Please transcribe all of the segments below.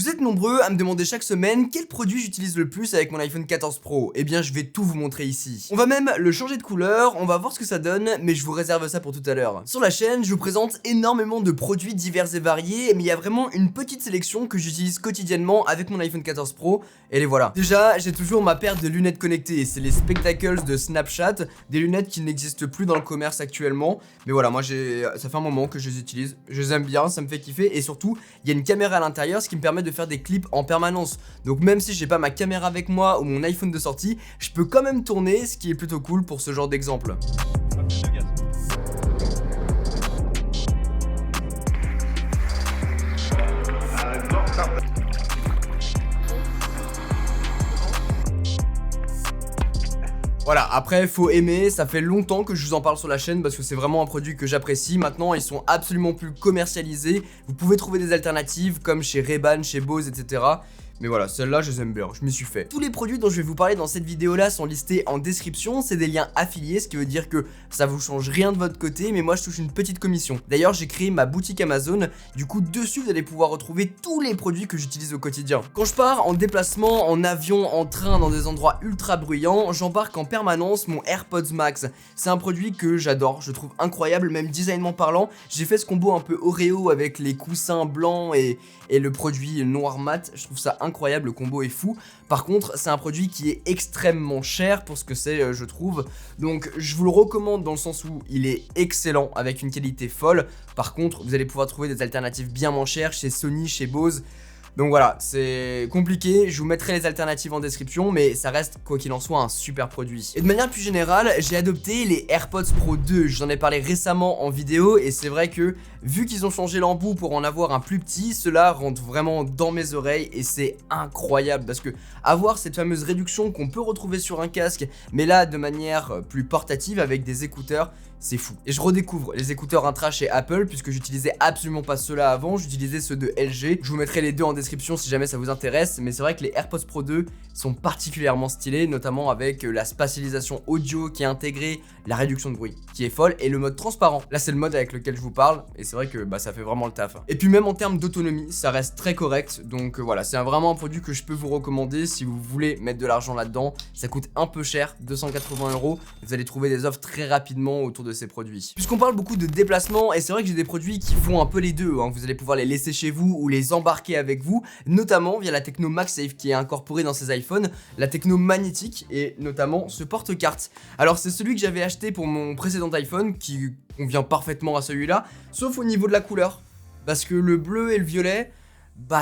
Vous êtes nombreux à me demander chaque semaine quel produit j'utilise le plus avec mon iPhone 14 Pro. Eh bien je vais tout vous montrer ici. On va même le changer de couleur, on va voir ce que ça donne, mais je vous réserve ça pour tout à l'heure. Sur la chaîne, je vous présente énormément de produits divers et variés, mais il y a vraiment une petite sélection que j'utilise quotidiennement avec mon iPhone 14 Pro, et les voilà. Déjà, j'ai toujours ma paire de lunettes connectées, c'est les Spectacles de Snapchat, des lunettes qui n'existent plus dans le commerce actuellement, mais voilà, moi ça fait un moment que je les utilise, je les aime bien, ça me fait kiffer, et surtout, il y a une caméra à l'intérieur, ce qui me permet de faire des clips en permanence. Donc même si j'ai pas ma caméra avec moi ou mon iPhone de sortie, je peux quand même tourner, ce qui est plutôt cool pour ce genre d'exemple. Voilà, après faut aimer, ça fait longtemps que je vous en parle sur la chaîne parce que c'est vraiment un produit que j'apprécie. Maintenant ils sont absolument plus commercialisés, vous pouvez trouver des alternatives comme chez Ray-Ban, chez Bose, etc. Mais voilà, celles-là je les aime bien, je m'y suis fait. Tous les produits dont je vais vous parler dans cette vidéo là sont listés en description, c'est des liens affiliés, ce qui veut dire que ça vous change rien de votre côté, mais moi je touche une petite commission. D'ailleurs j'ai créé ma boutique Amazon, du coup dessus vous allez pouvoir retrouver tous les produits que j'utilise au quotidien. Quand je pars en déplacement, en avion, en train, dans des endroits ultra bruyants, j'embarque en permanence mon AirPods Max. C'est un produit que j'adore, je trouve incroyable, même designement parlant. J'ai fait ce combo un peu Oreo avec les coussins blancs et le produit noir mat, je trouve ça incroyable, le combo est fou. Par contre, c'est un produit qui est extrêmement cher pour ce que c'est, je trouve. Donc, je vous le recommande dans le sens où il est excellent, avec une qualité folle. Par contre, vous allez pouvoir trouver des alternatives bien moins chères chez Sony, chez Bose. Donc voilà, c'est compliqué, je vous mettrai les alternatives en description, mais ça reste quoi qu'il en soit un super produit. Et de manière plus générale, j'ai adopté les AirPods Pro 2, j'en ai parlé récemment en vidéo et c'est vrai que vu qu'ils ont changé l'embout pour en avoir un plus petit, cela rentre vraiment dans mes oreilles et c'est incroyable parce que avoir cette fameuse réduction qu'on peut retrouver sur un casque, mais là de manière plus portative avec des écouteurs, c'est fou. Et je redécouvre les écouteurs intra chez Apple puisque j'utilisais absolument pas ceux-là avant, j'utilisais ceux de LG. Je vous mettrai les deux en description si jamais ça vous intéresse, mais c'est vrai que les AirPods Pro 2 sont particulièrement stylés, notamment avec la spatialisation audio qui est intégrée, la réduction de bruit qui est folle et le mode transparent. Là c'est le mode avec lequel je vous parle et c'est vrai que ça fait vraiment le taf. Et puis même en termes d'autonomie, ça reste très correct, donc voilà, c'est vraiment un produit que je peux vous recommander si vous voulez mettre de l'argent là-dedans. Ça coûte un peu cher, 280 €, vous allez trouver des offres très rapidement autour de ces produits. Puisqu'on parle beaucoup de déplacement, et c'est vrai que j'ai des produits qui font un peu les deux, hein. Vous allez pouvoir les laisser chez vous ou les embarquer avec vous, notamment via la techno MagSafe qui est incorporée dans ces iPhones, la techno magnétique et notamment ce porte-carte. Alors c'est celui que j'avais acheté pour mon précédent iPhone qui convient parfaitement à celui-là, sauf au niveau de la couleur, parce que le bleu et le violet,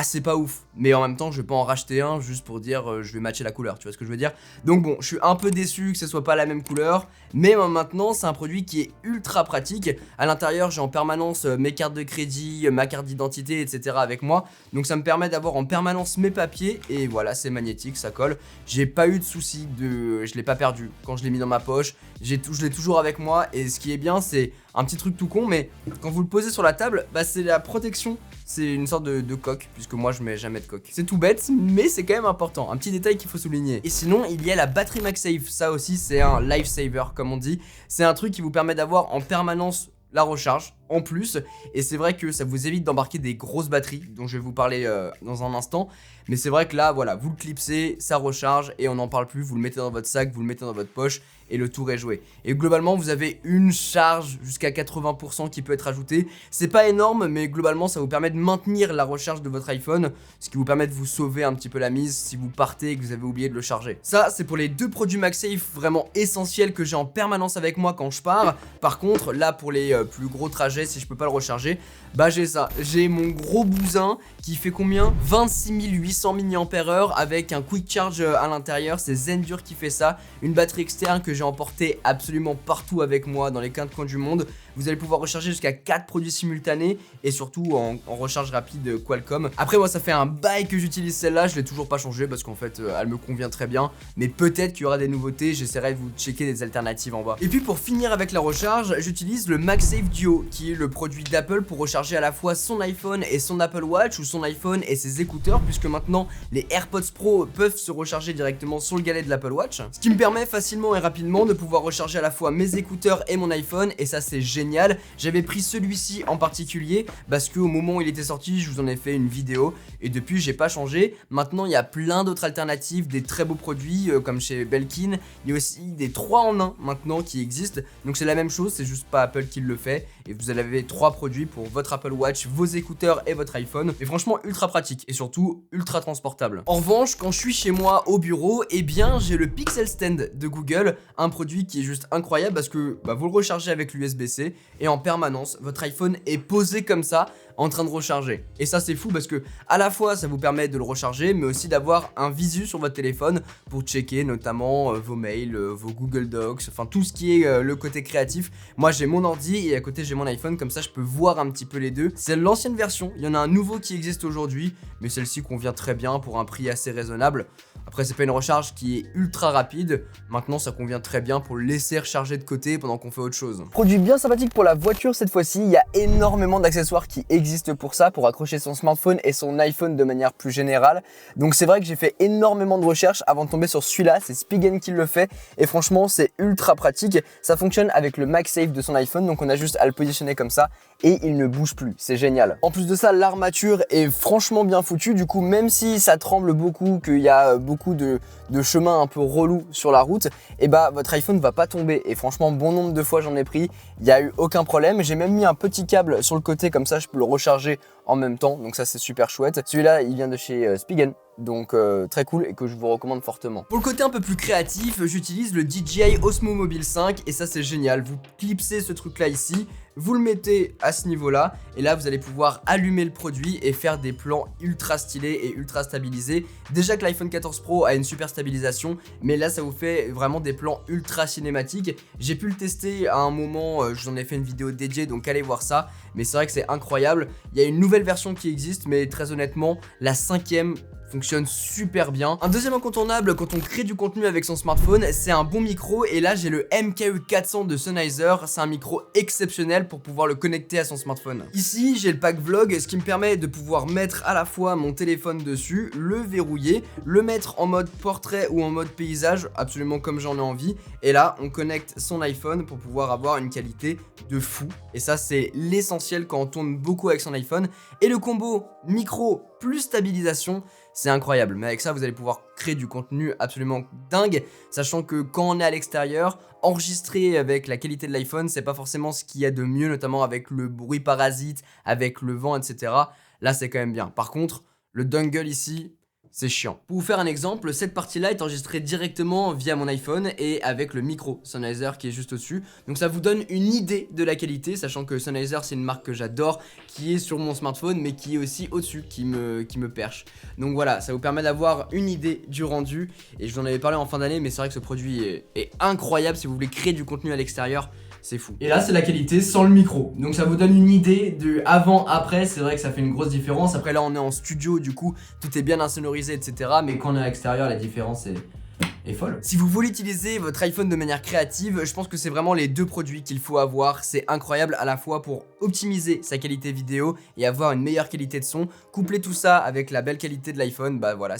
c'est pas ouf, mais en même temps je vais pas en racheter un juste pour dire je vais matcher la couleur, tu vois ce que je veux dire. Donc bon, je suis un peu déçu que ce soit pas la même couleur, mais maintenant c'est un produit qui est ultra pratique. À l'intérieur j'ai en permanence mes cartes de crédit, ma carte d'identité, etc. avec moi, donc ça me permet d'avoir en permanence mes papiers, et voilà, c'est magnétique, ça colle. J'ai pas eu de soucis je l'ai pas perdu quand je l'ai mis dans ma poche, je l'ai toujours avec moi, et ce qui est bien c'est un petit truc tout con, mais quand vous le posez sur la table, c'est la protection. C'est une sorte de coque, puisque moi je mets jamais de coque. C'est tout bête, mais c'est quand même important, un petit détail qu'il faut souligner. Et sinon, il y a la batterie MagSafe, ça aussi c'est un lifesaver comme on dit. C'est un truc qui vous permet d'avoir en permanence la recharge en plus, et c'est vrai que ça vous évite d'embarquer des grosses batteries dont je vais vous parler dans un instant, mais c'est vrai que là voilà, vous le clipsez, ça recharge et on n'en parle plus, vous le mettez dans votre sac, vous le mettez dans votre poche et le tour est joué. Et globalement vous avez une charge jusqu'à 80% qui peut être ajoutée, c'est pas énorme mais globalement ça vous permet de maintenir la recharge de votre iPhone, ce qui vous permet de vous sauver un petit peu la mise si vous partez et que vous avez oublié de le charger. Ça c'est pour les deux produits MagSafe vraiment essentiels que j'ai en permanence avec moi quand je pars. Par contre là pour les plus gros trajets, si je peux pas le recharger, j'ai ça, j'ai mon gros bousin qui fait combien, 26 800 mAh avec un quick charge à l'intérieur, c'est Zendur qui fait ça, une batterie externe que j'ai emportée absolument partout avec moi dans les 4 coins du monde. Vous allez pouvoir recharger jusqu'à 4 produits simultanés et surtout en recharge rapide Qualcomm. Après moi ça fait un bail que j'utilise celle-là, je l'ai toujours pas changée parce qu'en fait elle me convient très bien, mais peut-être qu'il y aura des nouveautés, j'essaierai de vous checker des alternatives en bas. Et puis pour finir avec la recharge, j'utilise le MagSafe Duo qui est le produit d'Apple pour recharger à la fois son iPhone et son Apple Watch ou son iPhone et ses écouteurs, puisque maintenant les AirPods Pro peuvent se recharger directement sur le galet de l'Apple Watch, ce qui me permet facilement et rapidement de pouvoir recharger à la fois mes écouteurs et mon iPhone, et ça c'est génial génial. J'avais pris celui-ci en particulier parce qu'au moment où il était sorti, je vous en ai fait une vidéo et depuis j'ai pas changé. Maintenant il y a plein d'autres alternatives, des très beaux produits comme chez Belkin. Il y a aussi des 3 en 1 maintenant qui existent, donc c'est la même chose, c'est juste pas Apple qui le fait et vous avez 3 produits pour votre Apple Watch, vos écouteurs et votre iPhone. Et franchement ultra pratique et surtout ultra transportable. En revanche, quand je suis chez moi au bureau, eh bien j'ai le Pixel Stand de Google, un produit qui est juste incroyable parce que vous le rechargez avec l'USB-C et en permanence votre iPhone est posé comme ça en train de recharger. Et ça c'est fou parce que à la fois ça vous permet de le recharger mais aussi d'avoir un visu sur votre téléphone pour checker notamment vos mails, vos Google Docs, enfin tout ce qui est le côté créatif. Moi j'ai mon ordi et à côté j'ai mon iPhone, comme ça je peux voir un petit peu les deux. C'est l'ancienne version, il y en a un nouveau qui existe aujourd'hui, mais celle-ci convient très bien pour un prix assez raisonnable. Après c'est pas une recharge qui est ultra rapide, maintenant ça convient très bien pour le laisser recharger de côté pendant qu'on fait autre chose. Produit bien sympathique pour la voiture cette fois-ci, il y a énormément d'accessoires qui existent pour ça, pour accrocher son smartphone et son iPhone de manière plus générale. Donc c'est vrai que j'ai fait énormément de recherches avant de tomber sur celui-là, c'est Spigen qui le fait et franchement c'est ultra pratique. Ça fonctionne avec le MagSafe de son iPhone, donc on a juste à le positionner comme ça et il ne bouge plus, c'est génial. En plus de ça, l'armature est franchement bien foutue, du coup même si ça tremble beaucoup, qu'il y a beaucoup de chemins un peu relous sur la route, et votre iPhone va pas tomber. Et franchement, bon nombre de fois j'en ai pris, il n'y a eu aucun problème. J'ai même mis un petit câble sur le côté, comme ça je peux le recharger en même temps, donc ça c'est super chouette. Celui-là il vient de chez Spigen, donc très cool et que je vous recommande fortement. Pour le côté un peu plus créatif, j'utilise le DJI Osmo Mobile 5 et ça c'est génial. Vous clipsez ce truc là ici, vous le mettez à ce niveau là et là vous allez pouvoir allumer le produit et faire des plans ultra stylés et ultra stabilisés. Déjà que l'iPhone 14 Pro a une super stabilisation, mais là ça vous fait vraiment des plans ultra cinématiques. J'ai pu le tester à un moment, je vous en ai fait une vidéo dédiée, donc allez voir ça, mais c'est vrai que c'est incroyable. Il y a une nouvelle version qui existe, mais très honnêtement la 5e fonctionne super bien. Un deuxième incontournable quand on crée du contenu avec son smartphone, c'est un bon micro et là j'ai le MKE400 de Sennheiser, c'est un micro exceptionnel pour pouvoir le connecter à son smartphone. Ici j'ai le pack vlog, ce qui me permet de pouvoir mettre à la fois mon téléphone dessus, le verrouiller, le mettre en mode portrait ou en mode paysage, absolument comme j'en ai envie, et là on connecte son iPhone pour pouvoir avoir une qualité de fou, et ça c'est l'essentiel quand on tourne beaucoup avec son iPhone. Et le combo micro plus stabilisation, c'est incroyable, mais avec ça vous allez pouvoir créer du contenu absolument dingue, sachant que quand on est à l'extérieur, enregistrer avec la qualité de l'iPhone, c'est pas forcément ce qu'il y a de mieux, notamment avec le bruit parasite, avec le vent, etc. Là c'est quand même bien. Par contre, le dongle ici, c'est chiant. Pour vous faire un exemple, cette partie-là est enregistrée directement via mon iPhone et avec le micro Sennheiser qui est juste au-dessus. Donc ça vous donne une idée de la qualité, sachant que Sennheiser c'est une marque que j'adore, qui est sur mon smartphone mais qui est aussi au-dessus, qui me perche. Donc voilà, ça vous permet d'avoir une idée du rendu et je vous en avais parlé en fin d'année, mais c'est vrai que ce produit est incroyable si vous voulez créer du contenu à l'extérieur. C'est fou. Et là c'est la qualité sans le micro, donc ça vous donne une idée de avant-après. C'est vrai que ça fait une grosse différence. Après là on est en studio, du coup tout est bien insonorisé, etc. Mais quand on est à l'extérieur, la différence est folle. Si vous voulez utiliser votre iPhone de manière créative, je pense que c'est vraiment les deux produits qu'il faut avoir. C'est incroyable à la fois pour optimiser sa qualité vidéo et avoir une meilleure qualité de son. Coupler tout ça avec la belle qualité de l'iPhone, voilà,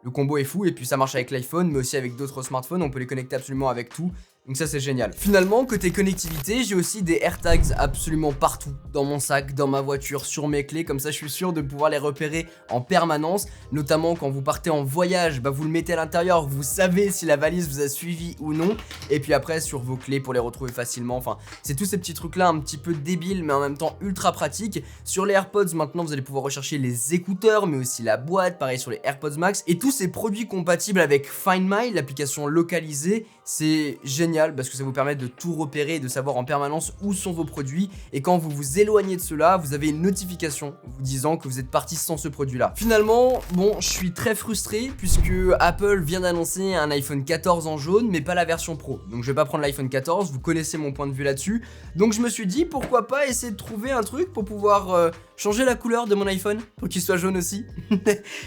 le combo est fou. Et puis ça marche avec l'iPhone mais aussi avec d'autres smartphones, on peut les connecter absolument avec tout. Donc ça c'est génial. Finalement, côté connectivité, j'ai aussi des AirTags absolument partout, dans mon sac, dans ma voiture, sur mes clés, comme ça je suis sûr de pouvoir les repérer en permanence, notamment quand vous partez en voyage, vous le mettez à l'intérieur, vous savez si la valise vous a suivi ou non, et puis après sur vos clés pour les retrouver facilement. Enfin, c'est tous ces petits trucs là un petit peu débiles mais en même temps ultra pratiques. Sur les AirPods maintenant vous allez pouvoir rechercher les écouteurs mais aussi la boîte, pareil sur les AirPods Max, et tous ces produits compatibles avec Find My, l'application localisée. C'est génial parce que ça vous permet de tout repérer et de savoir en permanence où sont vos produits, et quand vous vous éloignez de cela, vous avez une notification vous disant que vous êtes parti sans ce produit là. Finalement, bon, je suis très frustré puisque Apple vient d'annoncer un iPhone 14 en jaune mais pas la version Pro, donc je vais pas prendre l'iPhone 14, vous connaissez mon point de vue là-dessus. Donc je me suis dit pourquoi pas essayer de trouver un truc pour pouvoir changer la couleur de mon iPhone pour qu'il soit jaune aussi.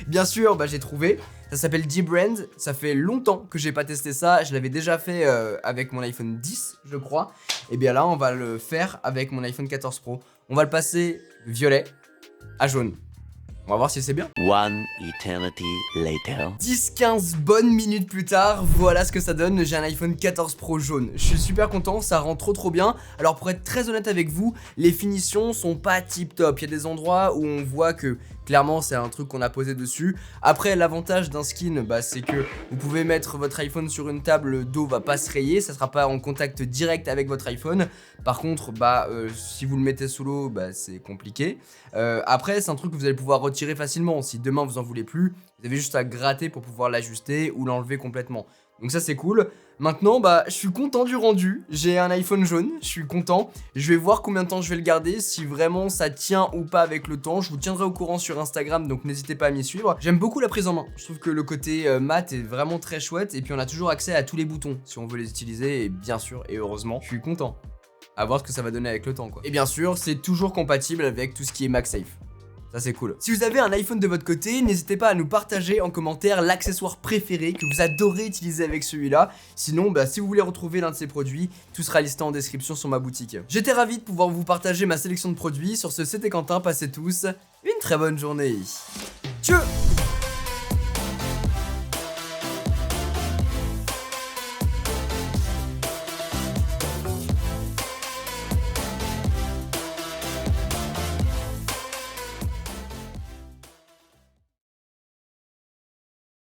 Bien sûr, j'ai trouvé. Ça s'appelle Dbrand, ça fait longtemps que j'ai pas testé ça, je l'avais déjà fait avec mon iPhone 10 je crois. Et bien là on va le faire avec mon iPhone 14 Pro. On va le passer de violet à jaune. On va voir si c'est bien. One eternity later. 10-15 bonnes minutes plus tard, voilà ce que ça donne, j'ai un iPhone 14 Pro jaune. Je suis super content, ça rend trop bien. Alors pour être très honnête avec vous, les finitions sont pas tip top. Il y a des endroits où on voit que clairement c'est un truc qu'on a posé dessus. Après l'avantage d'un skin, bah, c'est que vous pouvez mettre votre iPhone sur une table, le dos va pas se rayer, ça sera pas en contact direct avec votre iPhone. Par contre, bah si vous le mettez sous l'eau, bah, c'est compliqué. Après c'est un truc que vous allez pouvoir retirer facilement. Si demain vous en voulez plus, vous avez juste à gratter pour pouvoir l'ajuster ou l'enlever complètement. Donc ça c'est cool. Maintenant bah je suis content du rendu. J'ai un iPhone jaune, je suis content. Je vais voir combien de temps je vais le garder, si vraiment ça tient ou pas avec le temps. Je vous tiendrai au courant sur Instagram, donc n'hésitez pas à m'y suivre. J'aime beaucoup la prise en main. Je trouve que le côté mat est vraiment très chouette. Et puis on a toujours accès à tous les boutons si on veut les utiliser. Et bien sûr et heureusement, je suis content. À voir ce que ça va donner avec le temps quoi. Et bien sûr c'est toujours compatible avec tout ce qui est MagSafe. Ça c'est cool. Si vous avez un iPhone de votre côté, n'hésitez pas à nous partager en commentaire l'accessoire préféré que vous adorez utiliser avec celui-là. Sinon, bah, si vous voulez retrouver l'un de ces produits, tout sera listé en description sur ma boutique. J'étais ravi de pouvoir vous partager ma sélection de produits. Sur ce, c'était Quentin, passez tous une très bonne journée. Tchau.